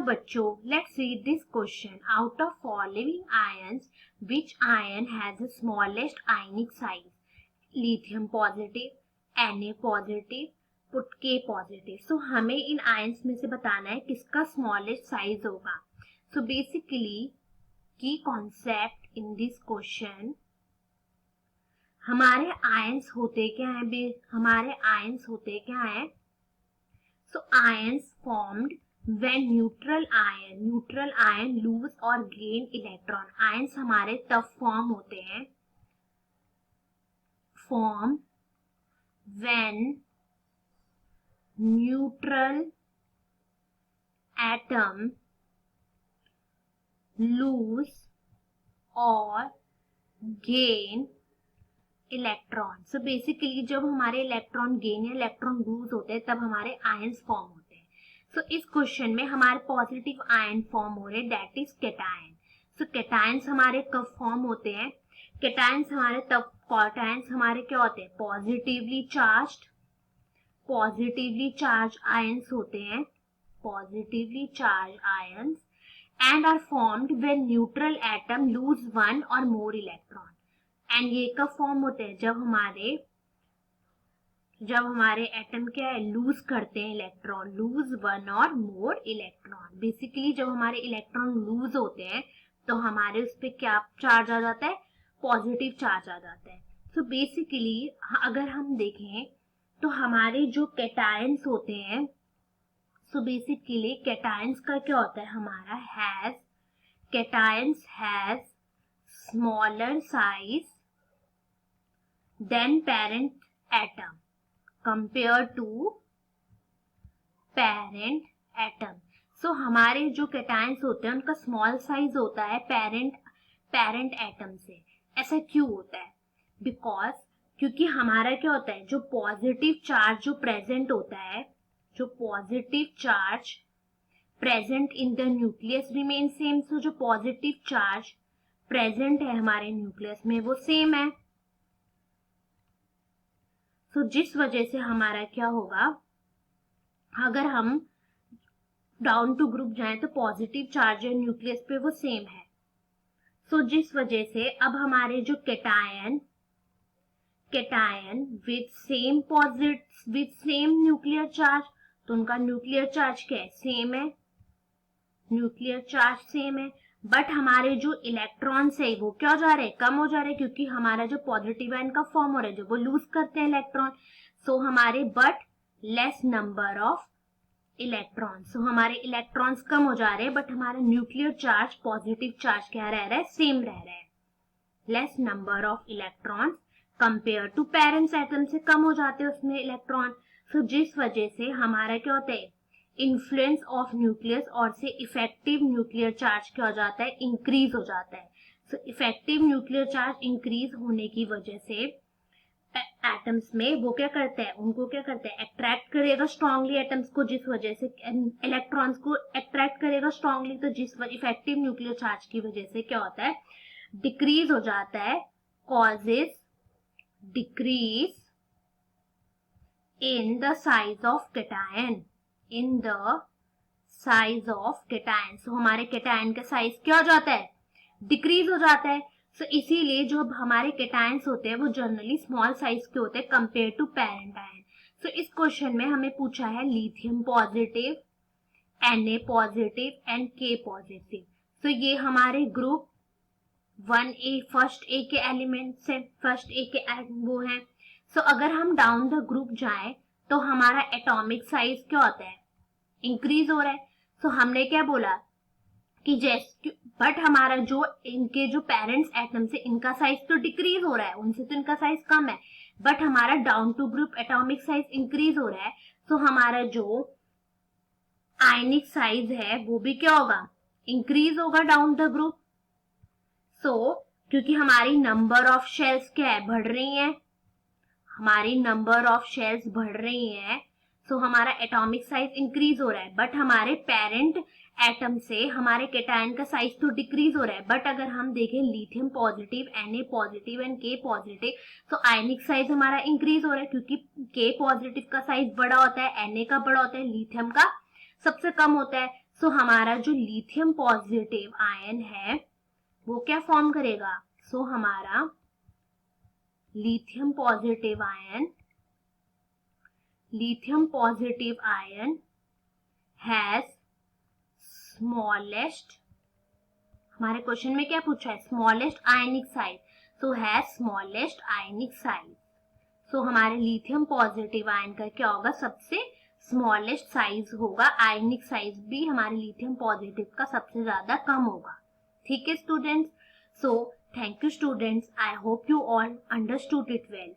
बच्चों, let's read this question. Out of following ions which ion has the smallest ionic size? Lithium positive, Na positive, put K positive. So हमें इन ions में से बताना है किसका स्मॉलेस्ट साइज होगा. सो बेसिकली की कॉन्सेप्ट इन दिस क्वेश्चन, हमारे आयंस होते क्या है? So ions formed when neutral ion lose or gain electron. Ions हमारे तब फॉर्म होते हैं when neutral atom lose or gain electron. So basically जब हमारे इलेक्ट्रॉन गेन या इलेक्ट्रॉन लूज होते हैं तब हमारे आयंस फॉर्म होते हैं. सो इस क्वेश्चन में हमारे पॉजिटिव आयन फॉर्म हो रहे हैं, that is cation. So cations हमारे कब फॉर्म होते हैं? कैटायंस हमारे क्या होते हैं? पॉजिटिवली चार्ज आयंस होते हैं, positively charge ions, and are formed when neutral atom lose one or more electron. And ये कब फॉर्म होते हैं? जब हमारे एटम क्या है, लूज करते हैं electron, loose one or more electron. Basically जब हमारे इलेक्ट्रॉन लूज होते हैं तो हमारे उस पर क्या चार्ज आ जाता है? पॉजिटिव चार्ज आ जाता है. सो बेसिकली अगर हम देखें तो हमारे जो कैटायंस होते हैं, सो बेसिकली कैटायंस का क्या होता है? हमारा cations has smaller size than parent atom compare to parent atom. So हमारे जो कैटायंस होते हैं उनका स्मॉल साइज होता है पेरेंट एटम से. ऐसा क्यों होता है? बिकॉज क्योंकि हमारा क्या होता है, जो पॉजिटिव चार्ज जो प्रेजेंट होता है, जो positive charge present in the nucleus remain same. So जो पॉजिटिव चार्ज प्रेजेंट है हमारे न्यूक्लियस में वो सेम है. तो जिस वजह से हमारा क्या होगा, अगर हम डाउन टू ग्रुप जाएं तो पॉजिटिव चार्ज है न्यूक्लियस पे वो सेम है. सो जिस वजह से अब हमारे जो cation with same nuclear charge, तो उनका न्यूक्लियर चार्ज क्या है? सेम है, न्यूक्लियर चार्ज सेम है. बट हमारे जो इलेक्ट्रॉन्स है वो क्या हो जा रहे हैं? कम हो जा रहे हैं, क्योंकि हमारा जो पॉजिटिव आयन का फॉर्म हो रहा है जो वो लूज करते हैं इलेक्ट्रॉन. सो हमारे but less number of electron. So हमारे इलेक्ट्रॉन्स कम हो जा रहे हैं बट हमारा न्यूक्लियर चार्ज पॉजिटिव चार्ज क्या रह रहा है? सेम रह रहा है. Less number of electrons compare to parents atom से कम हो जाते हैं उसमें इलेक्ट्रॉन. सो जिस वजह से हमारा क्या होता है? इन्फ्लुएंस ऑफ न्यूक्लियस और से इफेक्टिव न्यूक्लियर चार्ज क्या हो जाता है? इंक्रीज हो जाता है. So effective nuclear charge increase होने की वजह से एटम्स में वो क्या करते हैं? उनको क्या करते हैं? अट्रैक्ट करेगा स्ट्रांगली एटम्स को, जिस वजह से इलेक्ट्रॉन्स को अट्रैक्ट करेगा स्ट्रांगली. तो जिस इफेक्टिव न्यूक्लियर चार्ज की वजह से क्या होता है? डिक्रीज हो जाता है, causes decrease in the size of cation. So हमारे कैटायन का साइज क्या हो जाता है? डिक्रीज हो जाता है. So इसीलिए जो हमारे कैटायंस होते हैं वो जनरली स्मॉल साइज के होते हैं compare to parent ion. So इस क्वेश्चन में हमें पूछा है lithium positive, Na positive and K positive. So ये हमारे ग्रुप 1A फर्स्ट ए के एलिमेंट्स है, फर्स्ट ए के वो हैं. सो अगर हम डाउन द ग्रुप जाएं तो हमारा एटॉमिक साइज क्या होता है? इंक्रीज हो रहा है. सो हमने क्या बोला कि बट हमारा जो इनके जो पेरेंट्स एटम से इनका साइज तो डिक्रीज हो रहा है, उनसे तो इनका साइज कम है, बट हमारा down to group atomic size increase हो रहा है. सो हमारा जो आयनिक साइज है वो भी क्या होगा? इंक्रीज होगा डाउन द ग्रुप. सो क्योंकि हमारी नंबर ऑफ शेल्स क्या है? बढ़ रही है, हमारी नंबर ऑफ शेल्स बढ़ रही है. सो हमारा एटॉमिक साइज इंक्रीज हो रहा है, बट हमारे पेरेंट एटम से हमारे कैटायन का साइज तो डिक्रीज हो रहा है. बट अगर हम देखें lithium positive, Na positive and K positive, तो आयनिक साइज हमारा इंक्रीज हो रहा है, क्योंकि K पॉजिटिव का साइज बड़ा होता है, Na का बड़ा होता है, लिथियम का सबसे कम होता है. सो हमारा जो लिथियम पॉजिटिव आयन है वो क्या फॉर्म करेगा? सो हमारा lithium positive ion has smallest, हमारे क्वेश्चन में क्या पूछा है? Smallest ionic size, so has smallest ionic size. So हमारे लिथियम पॉजिटिव आयन का क्या होगा? सबसे स्मॉलेस्ट साइज होगा, आयनिक साइज भी हमारे लिथियम पॉजिटिव का सबसे ज्यादा कम होगा। ठीक है students, so thank you students, I hope you all understood it well.